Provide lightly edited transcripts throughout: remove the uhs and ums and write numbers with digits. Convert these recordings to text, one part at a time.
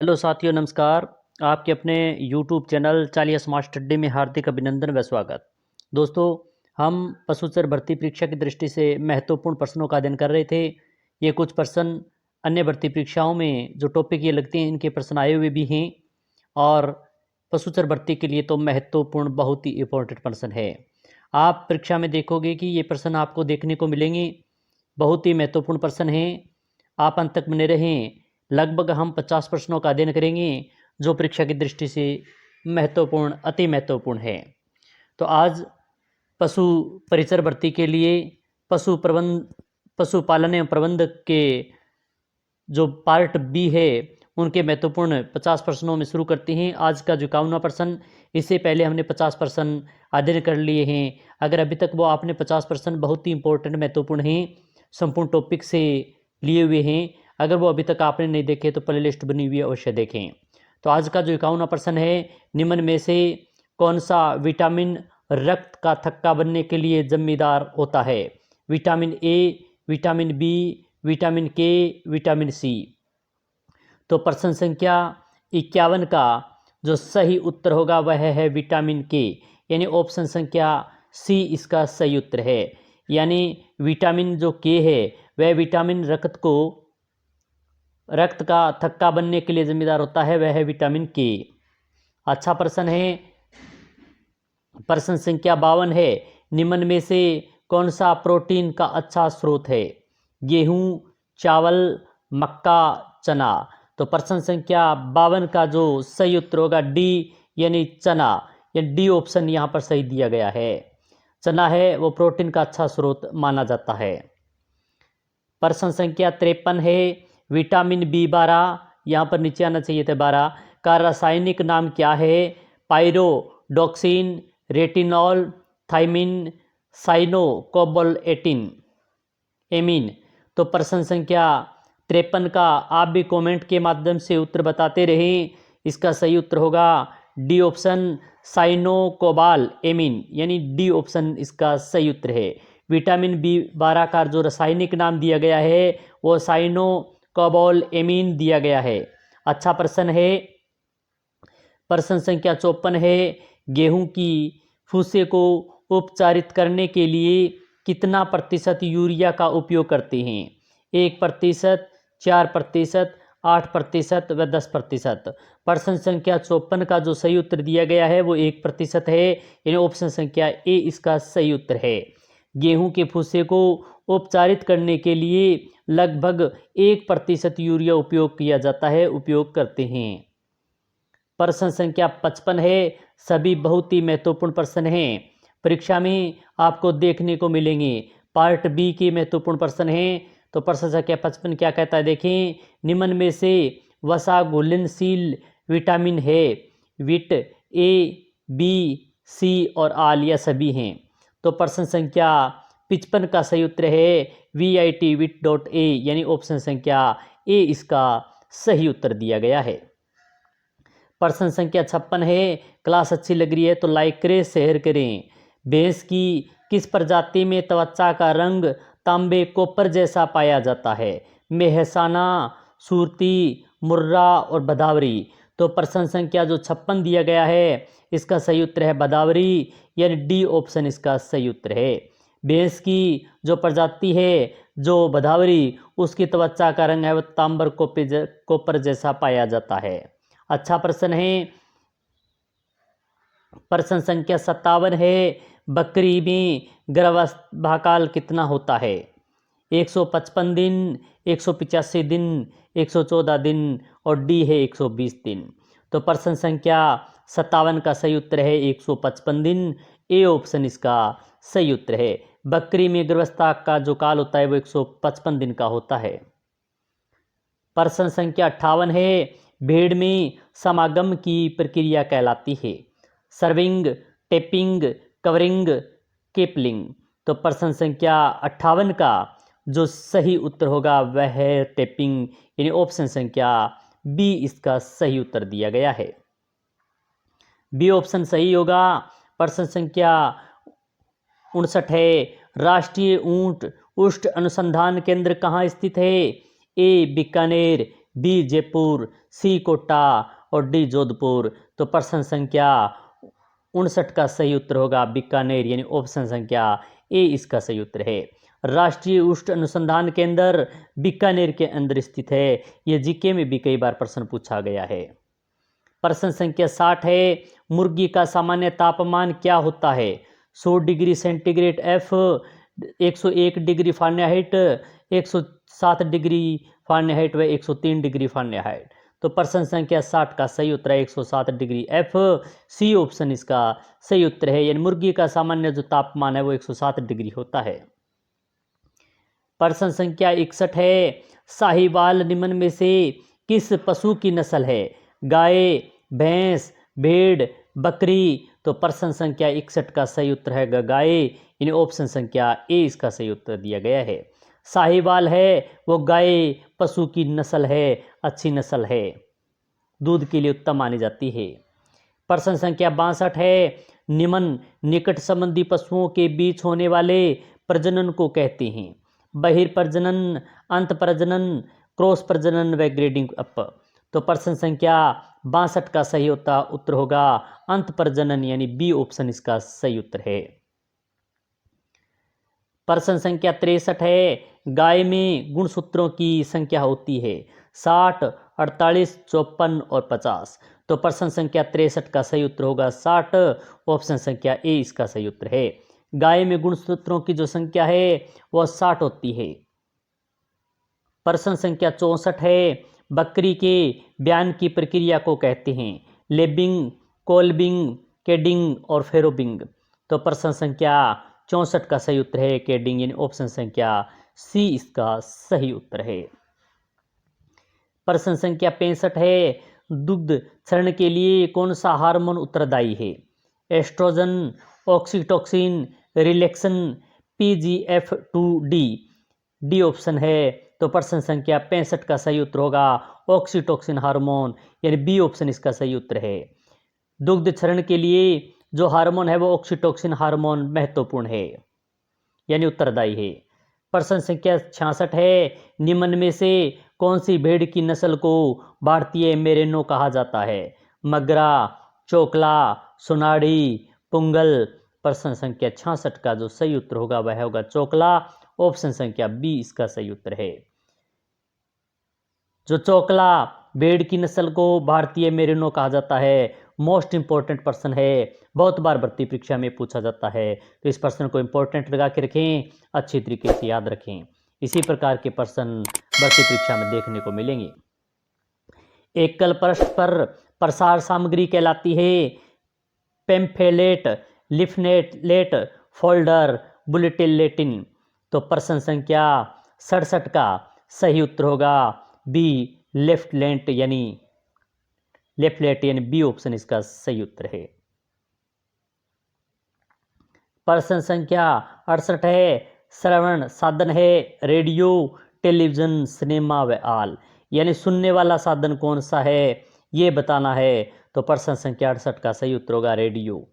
Hello साथियों, नमस्कार। आपके अपने यूट्यूब चैनल चालिया स्मार्ट स्टडी में हार्दिक अभिनंदन व स्वागत। दोस्तों, हम पशुचर भर्ती परीक्षा की दृष्टि से महत्वपूर्ण प्रश्नों का अध्ययन कर रहे थे। ये कुछ प्रश्न अन्य भर्ती परीक्षाओं में जो टॉपिक ये लगते हैं, इनके प्रश्न आए हुए भी हैं और पशुचर भर्ती के लिए तो महत्वपूर्ण, बहुत ही इम्पोर्टेंट प्रश्न है। आप परीक्षा में देखोगे कि ये प्रश्न आपको देखने को मिलेंगे, बहुत ही महत्वपूर्ण प्रश्न हैं। आप अंत तक बने रहें। लगभग हम 50 प्रश्नों का अध्ययन करेंगे जो परीक्षा की दृष्टि से महत्वपूर्ण, अति महत्वपूर्ण है। तो आज पशु परिचर भर्ती के लिए पशुपालन एवं प्रबंध के जो पार्ट बी है, उनके महत्वपूर्ण 50 प्रश्नों में शुरू करते हैं। आज का जो 51वां प्रश्न, इससे पहले हमने 50 प्रश्न अध्ययन कर लिए हैं। अगर अभी तक वो आपने 50 प्रश्न बहुत ही इंपॉर्टेंट, महत्वपूर्ण हैं, संपूर्ण टॉपिक से लिए हुए हैं, अगर वो अभी तक आपने नहीं देखे तो प्ले लिस्ट बनी हुई है, अवश्य देखें। तो आज का जो 51वां प्रश्न है, निम्न में से कौन सा विटामिन रक्त का थक्का बनने के लिए जिम्मेदार होता है? Vitamin A, vitamin B, vitamin K, vitamin C. तो प्रश्न संख्या 51 का जो सही उत्तर होगा वह है विटामिन के, यानी ऑप्शन संख्या सी इसका सही उत्तर है। यानी विटामिन जो के है वह विटामिन रक्त का थक्का बनने के लिए जिम्मेदार होता है, वह है विटामिन के। अच्छा प्रश्न है। प्रश्न संख्या 52 है, निम्न में से कौन सा प्रोटीन का अच्छा स्रोत है? गेहूं, चावल, मक्का, चना। तो प्रश्न संख्या 52 का जो सही उत्तर होगा डी, यानी चना, या डी ऑप्शन यहाँ पर सही दिया गया है। चना है वो प्रोटीन का अच्छा स्रोत माना जाता है। प्रश्न संख्या 53 है, विटामिन बी12, यहाँ पर नीचे आना चाहिए था 12, का रासायनिक नाम क्या है? Pyridoxine, retinol, thiamine, cyanocobalamin, amine. तो प्रश्न संख्या 53 का आप भी कमेंट के माध्यम से उत्तर बताते रहें। इसका सही उत्तर होगा डी ऑप्शन, साइनोकोबाल एमीन, यानी डी ऑप्शन इसका सही उत्तर है। विटामिन बी12 का जो रासायनिक नाम दिया गया है वो साइनोकोबाल एमीन दिया गया है। अच्छा प्रश्न है। प्रश्न संख्या 54 है, गेहूं की फूसे को उपचारित करने के लिए कितना प्रतिशत यूरिया का उपयोग करते हैं? 1%, 4%, 8% व 10%। प्रश्न संख्या 54 का जो सही उत्तर दिया गया है वो 1% है, यानी ऑप्शन संख्या ए इसका सही उत्तर है। गेहूं के फूसे को उपचारित करने के लिए लगभग 1% यूरिया उपयोग किया जाता है, उपयोग करते हैं। प्रश्न संख्या 55 है, सभी बहुत ही महत्वपूर्ण प्रश्न हैं, परीक्षा में आपको देखने को मिलेंगे। पार्ट बी के महत्वपूर्ण प्रश्न हैं। तो प्रश्न संख्या 55 क्या कहता है, देखें। निम्न में से वसा घुलनशील विटामिन है? विट ए, बी, सी और आल, या सभी हैं? तो प्रश्न संख्या 55 का सही उत्तर है VIT, विट डॉट ए, यानी ऑप्शन संख्या ए इसका सही उत्तर दिया गया है। प्रश्न संख्या 56 है, क्लास अच्छी लग रही है तो लाइक करें, शेयर करें। भैंस की किस प्रजाति में त्वचा का रंग तांबे कॉपर जैसा पाया जाता है? मेहसाना, सूरती, मुर्रा और भदावरी। तो प्रश्न संख्या जो 56 दिया गया है इसका सही उत्तर है भदावरी, यानी डी ऑप्शन इसका सही उत्तर है। भैंस की जो प्रजाति है जो भदावरी, उसकी त्वचा का रंग है वो तांबर कॉपर जैसा पाया जाता है। अच्छा प्रश्न है। प्रश्न संख्या 57 है, बकरी में गर्भाकाल कितना होता है? 155 दिन, 185 दिन, 114 दिन और डी है 120 दिन। तो प्रश्न संख्या 57 का सही उत्तर है 155 दिन, ए ऑप्शन इसका सही उत्तर है। बकरी में गर्भावस्था का जो काल होता है वो 155 दिन का होता है। प्रश्न संख्या 58 है, भेड़ में समागम की प्रक्रिया कहलाती है? सर्विंग, टेपिंग, कवरिंग, केपलिंग। तो प्रश्न संख्या 58 का जो सही उत्तर होगा वह है टेपिंग, यानी ऑप्शन संख्या बी इसका सही उत्तर दिया गया है। बी ऑप्शन सही होगा। प्रश्न संख्या 59 है, राष्ट्रीय ऊंट उष्ट अनुसंधान केंद्र कहाँ स्थित है? ए बीकानेर, बी जयपुर, सी कोटा और डी जोधपुर। तो प्रश्न संख्या 59 का सही उत्तर होगा बीकानेर, यानी ऑप्शन संख्या ए इसका सही उत्तर है। राष्ट्रीय उष्ण अनुसंधान केंद्र बीकानेर के अंदर स्थित है। यह जीके में भी कई बार प्रश्न पूछा गया है। प्रश्न संख्या 60 है, मुर्गी का सामान्य तापमान क्या होता है? 100 degree centigrade F, 101 degree Fahrenheit, 107 degree Fahrenheit व 103 डिग्री फ़ारेनहाइट। तो प्रश्न संख्या 60 का सही उत्तर है 107 डिग्री एफ, सी ऑप्शन इसका सही उत्तर है। यानी मुर्गी का सामान्य जो तापमान है वो 107 डिग्री होता है। प्रश्न संख्या 61 है, साहिवाल निम्न में से किस पशु की नस्ल है? गाय, भैंस, भेड़, बकरी। तो प्रश्न संख्या 61 का सही उत्तर है गाय, यानी ऑप्शन संख्या ए इसका सही उत्तर दिया गया है। साहिवाल है वो गाय पशु की नस्ल है, अच्छी नस्ल है, दूध के लिए उत्तम मानी जाती है। प्रश्न संख्या 62 है, निम्न निकट संबंधी पशुओं के बीच होने वाले प्रजनन को कहते हैं? बहिर्प्रजनन, अंत प्रजनन, क्रॉस प्रजनन व ग्रेडिंग अप। तो प्रश्न संख्या 62 का सही उत्तर होगा अंत प्रजनन, यानी बी ऑप्शन इसका सही उत्तर है। प्रश्न संख्या 63 है, गाय में गुणसूत्रों की संख्या होती है 60, 48, 54 और 50। तो प्रश्न संख्या 63 का सही उत्तर होगा 60, ऑप्शन संख्या ए इसका सही उत्तर है। गाय में गुणसूत्रों की जो संख्या है वह 60 होती है। प्रश्न संख्या 64 है, बकरी के ब्यान की प्रक्रिया को कहते हैं? लेबिंग, कोल्बिंग, केडिंग और फेरोबिंग। तो प्रश्न संख्या 64 का सही उत्तर है केडिंग, यानी ऑप्शन संख्या सी इसका सही उत्तर है। प्रश्न संख्या 65 है, दुग्ध क्षरण के लिए कौन सा हार्मोन उत्तरदायी है? Oestrogen, oxytocin, relaxin, PGF2D। D option है। तो प्रश्न संख्या 65 का सही उत्तर होगा ऑक्सीटोसिन हार्मोन, यानी बी ऑप्शन इसका सही उत्तर है। दुग्ध क्षरण के लिए जो हार्मोन है वो ऑक्सीटोसिन हार्मोन महत्वपूर्ण है, यानी उत्तरदायी है। प्रश्न संख्या 66 है, निम्न में से कौन सी भेड़ की नस्ल को भारतीय मेरिनो कहा जाता है? मगरा, चोकला, सोनाड़ी, पुंगल। प्रश्न संख्या 66 का जो सही उत्तर होगा वह होगा चोकला, ऑप्शन संख्या बी इसका सही उत्तर है। जो चोकला भेड़ की नस्ल को भारतीय मेरिनो कहा जाता है, मोस्ट इंपॉर्टेंट प्रश्न है, बहुत बार भर्ती परीक्षा में पूछा जाता है। तो इस प्रश्न को इंपॉर्टेंट लगा के रखें, अच्छी तरीके से याद रखें। इसी प्रकार के प्रश्न भर्ती परीक्षा में देखने को मिलेंगे। एकल पृष्ठ पर प्रसार सामग्री कहलाती है पेम्फलेट, लिफलेट, फोल्डर, बुलेटिन। तो प्रश्न संख्या 67 का सही उत्तर होगा बी लेफ्टलेट, यानी बी ऑप्शन इसका सही उत्तर है। प्रश्न संख्या 68 है, श्रवण साधन है रेडियो, टेलीविजन, सिनेमा व आल, यानी सुनने वाला साधन कौन सा है ये बताना है। तो प्रश्न संख्या 68 का सही उत्तर होगा रेडियो,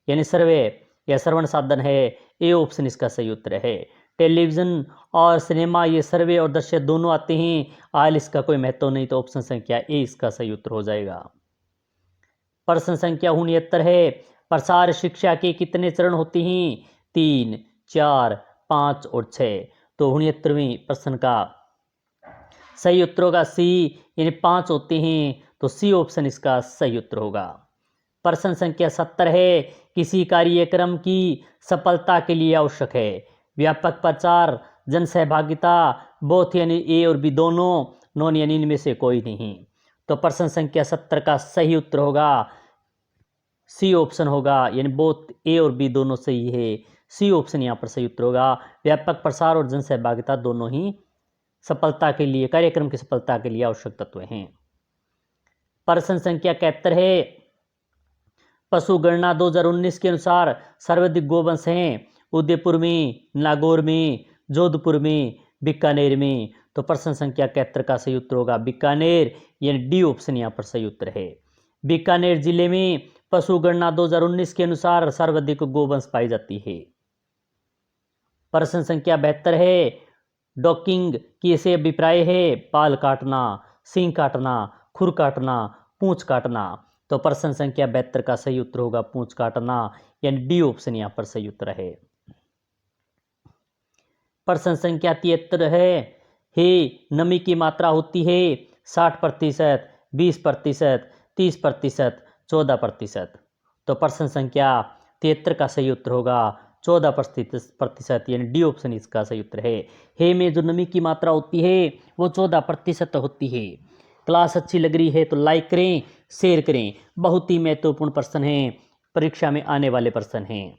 यानी सर्वे या श्रवण साधन है, ए ऑप्शन इसका सही उत्तर है। टेलीविजन और सिनेमा ये सर्वे और दृश्य दोनों आते हैं, आल इसका कोई महत्व नहीं, तो ऑप्शन संख्या ए इसका सही उत्तर हो जाएगा। प्रश्न संख्या 69 है, प्रसार शिक्षा के कितने चरण होते हैं? 3, 4, 5 और 6। तो 69वें प्रश्न का सही उत्तर होगा सी, यानी 5 होते हैं, तो सी ऑप्शन इसका सही उत्तर होगा। प्रश्न संख्या 70 है, किसी कार्यक्रम की सफलता के लिए आवश्यक है व्यापक प्रचार, जन सहभागिता, बोथ यानी ए और बी दोनों, नॉन यानी इनमें से कोई नहीं। तो प्रश्न संख्या 70 का सही उत्तर होगा सी ऑप्शन होगा, यानी बोथ ए और बी दोनों सही है, सी ऑप्शन यहाँ पर सही उत्तर होगा। व्यापक प्रसार और जन सहभागिता दोनों ही सफलता के लिए, कार्यक्रम की सफलता के लिए आवश्यक तत्व हैं। प्रश्न संख्या 71 है, पशु गणना 2019 के अनुसार सर्वाधिक गोवंश हैं उदयपुर में, नागौर में, जोधपुर में, बीकानेर में। तो प्रश्न संख्या 71 का सही उत्तर होगा बीकानेर, यानी डी ऑप्शन यहाँ पर सही उत्तर है। बीकानेर जिले में पशु गणना 2019 के अनुसार सर्वाधिक गोवंश पाई जाती है। प्रश्न संख्या 72 है, डॉकिंग की ऐसे अभिप्राय है बाल काटना, सींग काटना, खुर काटना, पूंछ काटना। तो प्रश्न संख्या 72 का सही उत्तर होगा पूंछ काटना, यानी डी ऑप्शन यहाँ पर सही उत्तर है। प्रश्न संख्या 73 है, हे नमी की मात्रा होती है 60%, 20%, 30%, 14%। तो प्रश्न संख्या 73 का सही उत्तर होगा 14%, यानी डी ऑप्शन इसका सही उत्तर है। हे में जो नमी की मात्रा होती है वो 14% होती है। क्लास अच्छी लग रही है तो लाइक करें, शेयर करें। बहुत ही महत्वपूर्ण प्रश्न है, परीक्षा में आने वाले प्रश्न हैं।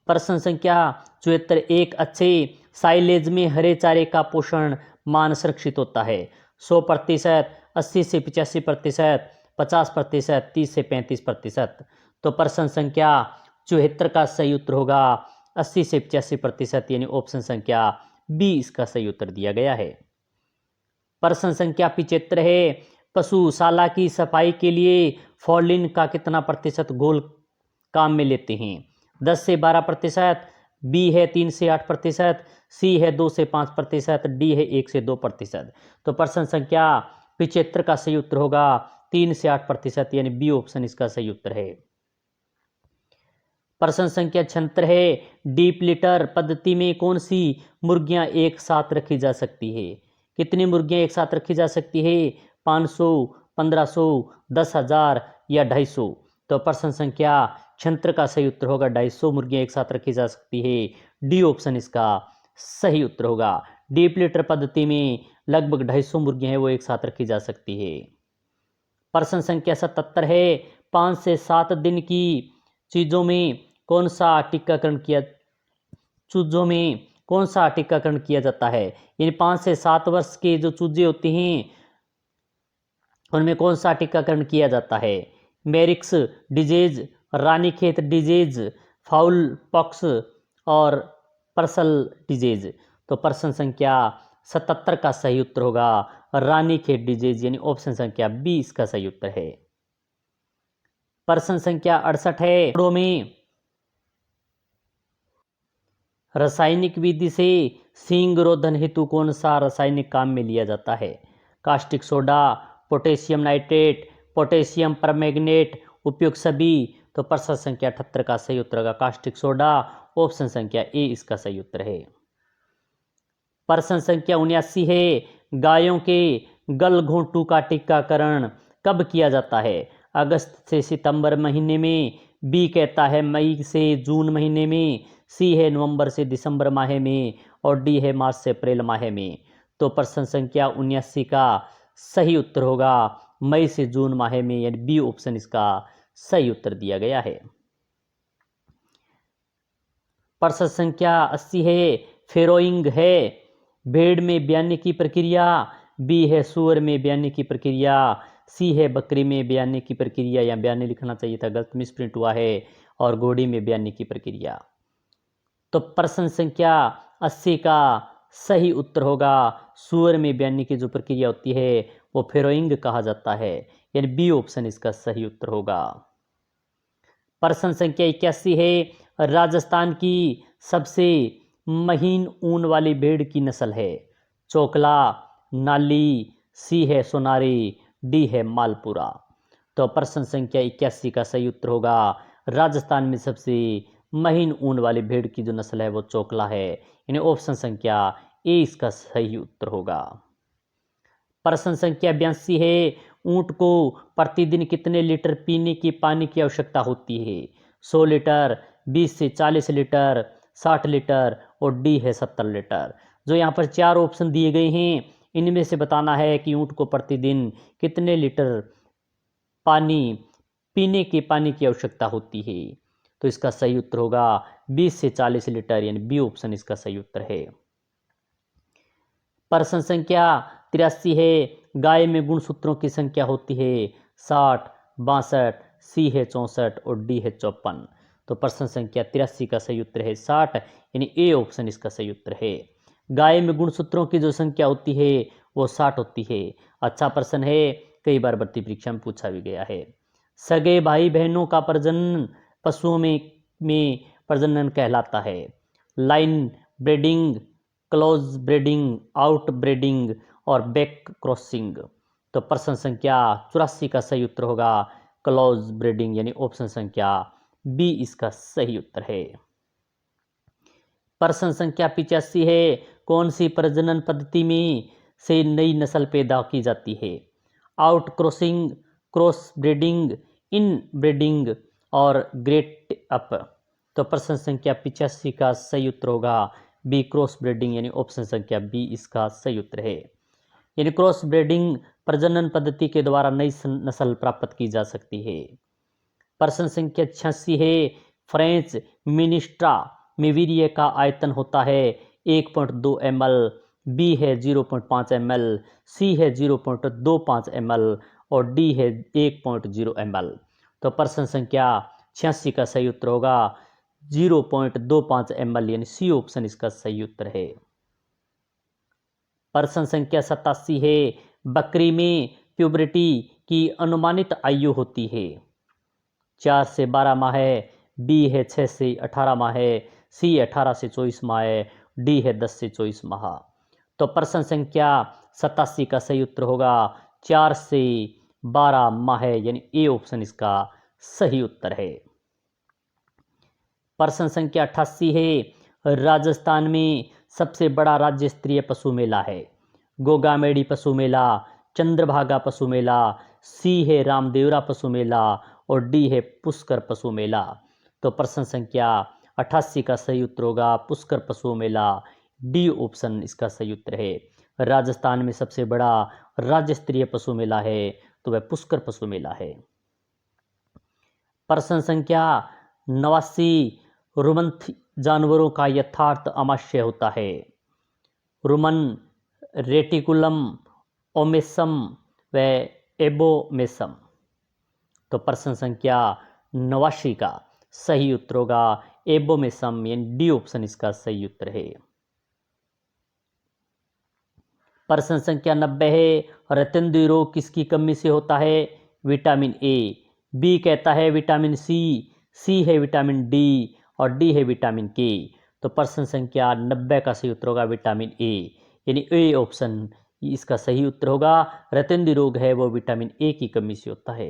प्रश्न संख्या 74, एक अच्छे साइलेज में हरे चारे का पोषण मान सुरक्षित होता है 100%, 80 से 85%, 50%, 30 से 35%। तो प्रश्न संख्या 74 का सही उत्तर होगा 80 से 85%, यानी ऑप्शन संख्या बी इसका सही उत्तर दिया गया है। प्रश्न संख्या 75 है, पशुशाला की सफाई के लिए फॉर्लिन का कितना प्रतिशत घोल काम में लेते हैं? 10 से 12%, बी है 3 से 8%, सी है 2 से 5%, डी है 1 से 2%। तो प्रश्न संख्या 75 का सही उत्तर होगा 3 से 8%, यानी बी ऑप्शन इसका सही उत्तर है। प्रश्न संख्या 76 है, डीप लिटर पद्धति में कौन सी मुर्गियां एक साथ रखी जा सकती है? कितनी मुर्गियां एक साथ रखी जा सकती है? 500, 1500, 10,000 या 250? तो प्रश्न संख्या 76 का सही उत्तर होगा 250 मुर्गियां एक साथ रखी जा सकती है। डी ऑप्शन इसका सही उत्तर होगा। डीप लिटर पद्धति में लगभग 250 मुर्गियां हैं वो एक साथ रखी जा सकती है। प्रश्न संख्या 77 है, 5 से 7 दिन की चीजों में कौन सा टीकाकरण किया जाता है? यानी 5 से 7 वर्ष के जो चूजे होते हैं उनमें कौन सा टीकाकरण किया जाता है? Marek's disease, Ranikhet disease, fowl pox और पर्सल डिजीज। तो प्रश्न संख्या 77 का सही उत्तर होगा रानीखेत डिजीज, यानी ऑप्शन संख्या बी इसका सही उत्तर है। प्रश्न संख्या 68 है, में रासायनिक विधि से सींग रोधन हेतु कौन सा रासायनिक काम में लिया जाता है? Caustic soda, potassium nitrate, potassium permanganate, उपयुक्त सभी। तो प्रश्न संख्या 78 का सही उत्तर होगा कास्टिक सोडा, ऑप्शन संख्या ए इसका सही उत्तर है। प्रश्न संख्या 79 है, गायों के गलघोंटू का टीकाकरण कब किया जाता है? अगस्त से सितंबर महीने में, बी कहता है मई से जून महीने में, सी है नवंबर से दिसंबर माह में और डी है मार्च से अप्रैल माह में। तो प्रश्न संख्या 79 का सही उत्तर होगा मई से जून माह में, यानी बी ऑप्शन इसका सही उत्तर दिया गया है। प्रश्न संख्या 80 है, फेरोइंग है भेड़ में ब्याने की प्रक्रिया, बी है सूअर में ब्याने की प्रक्रिया, सी है बकरी में ब्याने की प्रक्रिया, या ब्याने लिखना चाहिए था गलत मिसप्रिंट हुआ है, और घोड़ी में ब्याने की प्रक्रिया। तो प्रश्न संख्या 80 का सही उत्तर होगा सूअर में ब्याने की जो प्रक्रिया होती है वो फेरोइंग कहा जाता है, यानी बी ऑप्शन इसका सही उत्तर होगा। प्रश्न संख्या 81 है, राजस्थान की सबसे महीन ऊन वाली भेड़ की नस्ल है? चोकला, नाली, सी है सोनारी, डी है मालपुरा। तो प्रश्न संख्या 81 का सही उत्तर होगा राजस्थान में सबसे महीन ऊन वाली भेड़ की जो नस्ल है वो चोकला है, यानी ऑप्शन संख्या ए इसका सही उत्तर होगा। प्रश्न संख्या 82 है, ऊंट को प्रतिदिन कितने लीटर पीने की पानी की आवश्यकता होती है? 100 लीटर, 20 से 40 लीटर, 60 लीटर और डी है 70 लीटर। जो यहाँ पर 4 ऑप्शन दिए गए हैं इनमें से बताना है कि ऊंट को प्रतिदिन कितने लीटर पानी पीने के पानी की आवश्यकता होती है। तो इसका सही उत्तर होगा 20 से 40 लीटर, यानी बी ऑप्शन इसका सही उत्तर है। प्रश्न संख्या 83 है, गाय में गुणसूत्रों की संख्या होती है 60, 62, सी है 64 और डी है 54। तो प्रश्न संख्या 83 का सही उत्तर है 60, यानी ए ऑप्शन इसका सही उत्तर है। गाय में गुणसूत्रों की जो संख्या होती है वो 60 होती है। अच्छा प्रश्न है, कई बार भर्ती परीक्षा में पूछा भी गया है। सगे भाई बहनों का प्रजनन पशुओं में प्रजनन कहलाता है? Line breeding, close breeding, out breeding और बैक क्रॉसिंग। तो प्रश्न संख्या 84 का सही उत्तर होगा क्लोज ब्रीडिंग यानी ऑप्शन संख्या बी इसका सही उत्तर है। प्रश्न संख्या 85 है, कौन सी प्रजनन पद्धति में से नई नस्ल पैदा की जाती है? आउट क्रॉसिंग, क्रॉस ब्रीडिंग, इन ब्रीडिंग और ग्रेट अप। तो प्रश्न संख्या 85 का सही उत्तर होगा बी क्रॉस ब्रीडिंग यानी ऑप्शन संख्या बी इसका सही उत्तर है। यानी क्रॉस ब्रीडिंग प्रजनन पद्धति के द्वारा नई नस्ल प्राप्त की जा सकती है। प्रश्न संख्या 86 है, फ्रेंच मिनिस्ट्रा में वीर्य का आयतन होता है 1.2 ml, बी है 0.5 ml, सी है 0.25 ml और डी है 1.0 ml। तो प्रश्न संख्या 86 का सही उत्तर होगा 0.25 ml यानी सी ऑप्शन इसका सही उत्तर है। प्रश्न संख्या 87 है, बकरी में प्यूबरिटी की अनुमानित आयु होती है? 4 से 12 माह है, बी है 6 से 18 माह है, सी 18 से 24 माह है, डी है 10 से 24 माह। तो प्रश्न संख्या 87 का सही उत्तर होगा 4 से 12 माह है यानी ए ऑप्शन इसका सही उत्तर है। प्रश्न संख्या 88 है, राजस्थान में सबसे बड़ा राज्य स्तरीय पशु मेला है? गोगामेड़ी पशु मेला, चंद्रभागा पशु मेला, सी है रामदेवरा पशु मेला और डी है पुष्कर पशु मेला। तो प्रश्न संख्या 88 का सही उत्तर होगा पुष्कर पशु मेला, डी ऑप्शन इसका सही उत्तर है। राजस्थान में सबसे बड़ा राज्य स्तरीय पशु मेला है तो वह पुष्कर पशु मेला है। प्रश्न संख्या 89, रुमंथ जानवरों का यथार्थ आमाशय होता है? रुमन, रेटिकुलम, ओमेसम व एबोमेसम। तो प्रश्न संख्या 89 का सही उत्तर होगा एबोमेसम यानी डी ऑप्शन इसका सही उत्तर है। प्रश्न संख्या 90 है, रतन रोग किसकी कमी से होता है? विटामिन ए, बी कहता है विटामिन सी, सी है विटामिन डी और डी है विटामिन के। तो प्रश्न संख्या 90 का सही उत्तर होगा विटामिन ए यानी ए ऑप्शन इसका सही उत्तर होगा। रतन रोग है वो विटामिन ए की कमी से होता है।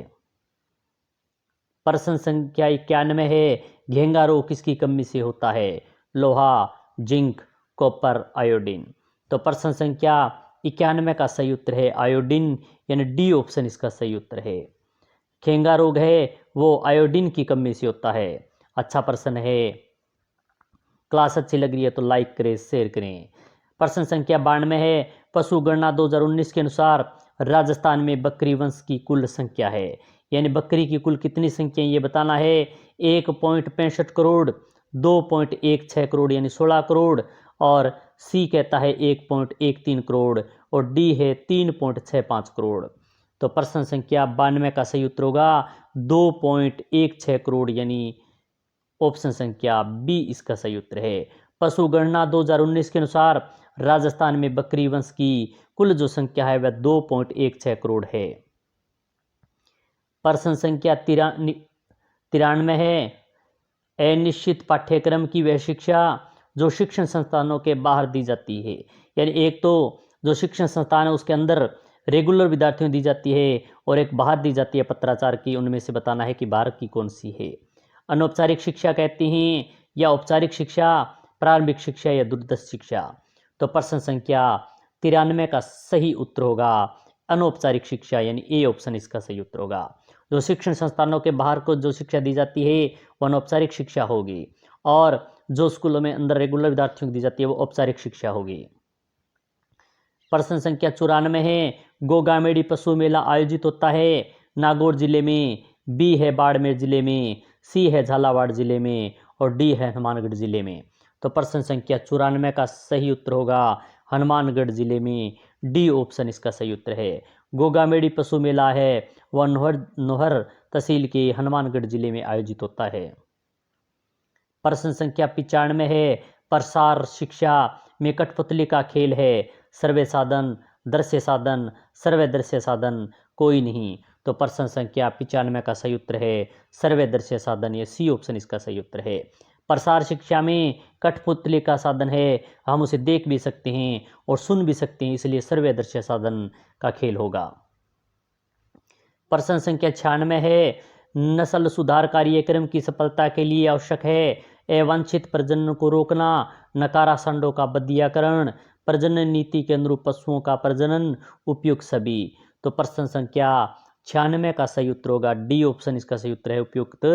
प्रश्न संख्या 91 है, घेंगा रोग किसकी कमी से होता है? लोहा, जिंक, कॉपर, आयोडीन। तो प्रश्न संख्या 91 का सही उत्तर है आयोडीन यानी डी ऑप्शन इसका सही उत्तर है। घेंगा रोग है वो आयोडीन की कमी से होता है। अच्छा प्रश्न है। क्लास अच्छी लग रही है तो लाइक करें, शेयर करें। प्रश्न संख्या 92 है, पशु गणना 2019 के अनुसार राजस्थान में बकरी वंश की कुल संख्या है? यानी बकरी की कुल कितनी संख्या ये बताना है। 1.65 करोड़, 2.16 करोड़ यानी 16 करोड़ और सी कहता है 1.13 करोड़ और डी है 3.65 करोड़। तो प्रश्न संख्या 92 का सही उत्तर होगा 2.16 करोड़ यानी ऑप्शन संख्या बी इसका सही उत्तर है। पशु गणना 2019 के अनुसार राजस्थान में बकरी वंश की कुल जो संख्या है वह 2.16 करोड़ है। प्रश्न संख्या 93 है, अनिश्चित पाठ्यक्रम की वह शिक्षा जो शिक्षण संस्थानों के बाहर दी जाती है। यानी एक तो जो शिक्षण संस्थान है उसके अंदर रेगुलर विद्यार्थियों दी जाती है और एक बाहर दी जाती है पत्राचार की, उनमें से बताना है कि बाहर की कौन सी है। अनौपचारिक शिक्षा कहते हैं या औपचारिक शिक्षा, प्रारंभिक शिक्षा या दूरदर्श शिक्षा। तो प्रश्न संख्या 93 का सही उत्तर होगा अनौपचारिक शिक्षा यानी ए ऑप्शन इसका सही उत्तर होगा। जो शिक्षण संस्थानों के बाहर को जो शिक्षा दी जाती है वो अनौपचारिक शिक्षा होगी और जो स्कूलों में अंदर रेगुलर विद्यार्थियों को दी जाती है वो औपचारिक शिक्षा होगी। प्रश्न संख्या 94 है, गोगामेड़ी पशु मेला आयोजित होता है नागौर जिले में, बी है बाड़मेर जिले में, सी है झालावाड़ जिले में और डी है हनुमानगढ़ जिले में। तो प्रश्न संख्या 94 का सही उत्तर होगा हनुमानगढ़ जिले में, डी ऑप्शन इसका सही उत्तर है। गोगामेड़ी पशु मेला है वह नोहर तहसील के हनुमानगढ़ जिले में आयोजित होता है। प्रश्न संख्या 95 है, प्रसार शिक्षा में कठपुतली का खेल है सर्वे साधन, दृश्य साधन, सर्वे दृश्य साधन, कोई नहीं। तो प्रश्न संख्या 95 का सही उत्तर है सर्वे दृश्य साधन, ये सी ऑप्शन इसका सही उत्तर है। प्रसार शिक्षा में कठपुतली का साधन है, हम उसे देख भी सकते हैं और सुन भी सकते हैं, इसलिए सर्व दृश्य साधन का खेल होगा। प्रश्न संख्या 96 है, नस्ल सुधार कार्यक्रम की सफलता के लिए आवश्यक है अवांछित प्रजनन को रोकना, नकारा सांडों का बदीयकरण, प्रजनन नीति के अनुरूप पशुओं का प्रजनन, उपयुक्त सभी। तो प्रश्न संख्या 96 का सही उत्तर होगा डी ऑप्शन, इसका सही उत्तर है उपयुक्त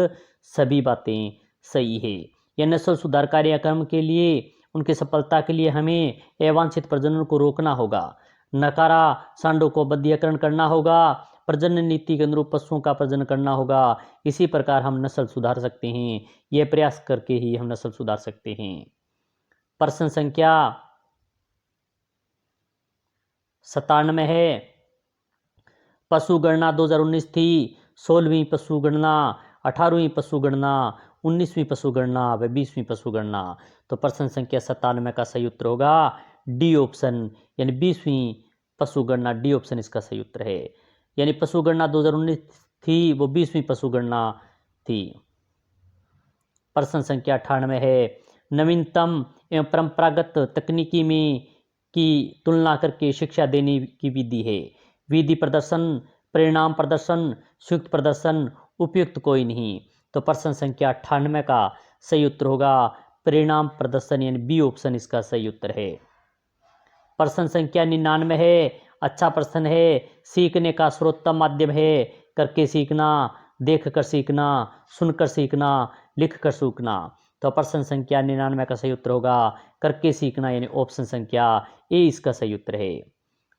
सभी बातें सही है। यह नस्ल सुधार कार्यक्रम के लिए, उनकी सफलता के लिए हमें अवांछित प्रजनन को रोकना होगा, नकारा सांडों को बदीयकरण करना होगा, प्रजनन नीति के अनुरूप पशुओं का प्रजनन करना होगा। इसी प्रकार हम नस्ल सुधार सकते हैं, यह प्रयास करके ही हम नस्ल सुधार सकते हैं। प्रश्न संख्या 97 है, पशु गणना 2019 थी, 16वीं पशु गणना, 18वीं पशु गणना, 19वीं पशु गणना व 20वीं पशु गणना। तो प्रश्न संख्या 97 का सही उत्तर होगा डी ऑप्शन, यानी 20वीं पशु गणना, डी ऑप्शन इसका सही उत्तर है। यानी पशु गणना 2019 थी, वो 20वीं पशु गणना थी। प्रश्न संख्या 98 है, नवीनतम एवं परंपरागत तकनीकी में की तुलना करके शिक्षा देने की विधि है। विधि प्रदर्शन, परिणाम प्रदर्शन, संयुक्त प्रदर्शन, उपयुक्त कोई नहीं। तो प्रश्न संख्या 98 का सही उत्तर होगा परिणाम प्रदर्शन, यानी बी ऑप्शन इसका सही उत्तर है। प्रश्न संख्या 99 है, अच्छा प्रश्न है, सीखने का सर्वोत्तम माध्यम है करके सीखना, देख कर सीखना, सुनकर सीखना, लिख कर सीखना। तो प्रश्न संख्या 99 का सही उत्तर होगा करके सीखना, यानी ऑप्शन संख्या ए इसका सही उत्तर है।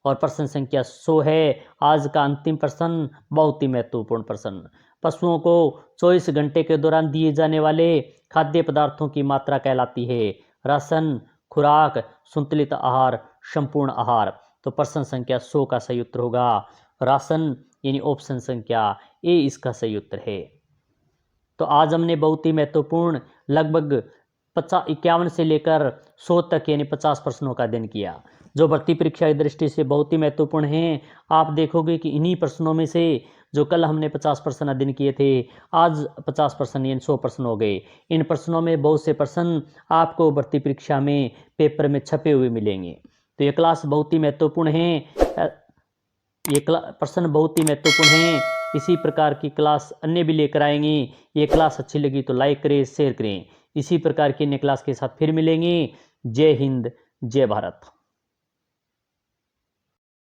और प्रश्न संख्या 100 है, आज का अंतिम प्रश्न, बहुत ही महत्वपूर्ण प्रश्न, पशुओं को 24 घंटे के दौरान दिए जाने वाले खाद्य पदार्थों की मात्रा कहलाती है, राशन, खुराक, संतुलित आहार, संपूर्ण आहार। तो प्रश्न संख्या 100 का सही उत्तर होगा राशन, यानी ऑप्शन संख्या ए इसका सही उत्तर है। तो आज हमने बहुत ही महत्वपूर्ण लगभग 51 से लेकर 100 तक यानी 50 प्रश्नों का अध्ययन किया, जो भर्ती परीक्षा की दृष्टि से बहुत ही महत्वपूर्ण हैं। आप देखोगे कि इन्हीं प्रश्नों में से जो कल हमने 50 प्रश्न अध्ययन किए थे, आज 50 प्रश्न यानी 100 प्रश्न हो गए। इन प्रश्नों में बहुत से प्रश्न आपको भर्ती परीक्षा में पेपर में छपे हुए मिलेंगे। तो ये क्लास बहुत ही महत्वपूर्ण है, ये प्रश्न बहुत ही महत्वपूर्ण हैं। इसी प्रकार की क्लास अन्य भी लेकर आएंगे। ये क्लास अच्छी लगी तो लाइक करें, शेयर करें। इसी प्रकार की अन्य क्लास के साथ फिर मिलेंगे। जय हिंद, जय भारत।